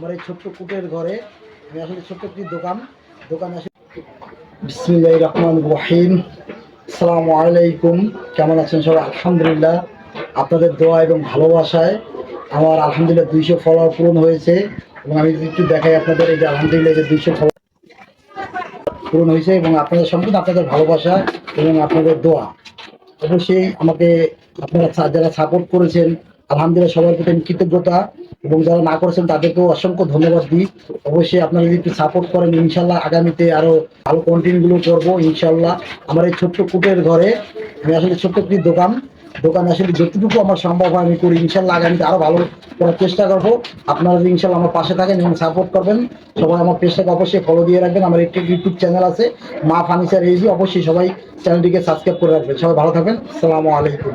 আমার এই ছোট্ট কুটের ঘরে আমি আসলে ছোট্ট একটি দোকানে আসলে বিসমিল্লাহির রহমানির রহিম। আসসালামু আলাইকুম। কেমন আছেন সবাই? আলহামদুলিল্লাহ, আপনাদের দোয়া এবং ভালোবাসায় আমার আলহামদুলিল্লাহ 200 ফলোয়ার পূরণ হয়েছে। এবং আমি যদি একটু দেখাই আপনাদের, এই যে আলহামদুলিল্লাহ যে 200 ফলোয়ার পূরণ হয়েছে এবং আপনাদের সম্পূর্ণ আপনাদের ভালোবাসা এবং আপনাদের দোয়া। অবশ্যই আমাকে আপনারা যারা সাপোর্ট করেছেন আলহামদুলিল্লাহ সবার প্রতি আমি কৃতজ্ঞতা, এবং যারা না করেছেন তাদেরকেও অসংখ্য ধন্যবাদ দিই। অবশ্যই আপনারা যদি একটু সাপোর্ট করেন ইনশাল্লাহ আগামীতে আরও ভালো কন্টেন্টগুলো করবো ইনশাল্লাহ। আমার এই ছোট্ট কুটের ঘরে আমি আসলে ছোট্ট একটি দোকানে আসলে যতটুকু আমার সম্ভব হয় আমি করি। ইনশাল্লাহ আগামীতে আরও ভালো করার চেষ্টা করবো। আপনারা যদি ইনশাল্লাহ আমার পাশে থাকেন এবং সাপোর্ট করবেন, সবাই আমার পেজটাকে অবশ্যই ফলো দিয়ে রাখবেন। আমার একটি ইউটিউব চ্যানেল আছে মা ফার্নিচার এজি, অবশ্যই সবাই চ্যানেলটিকে সাবস্ক্রাইব করে রাখবেন। সবাই ভালো থাকবেন। আসসালামু আলাইকুম।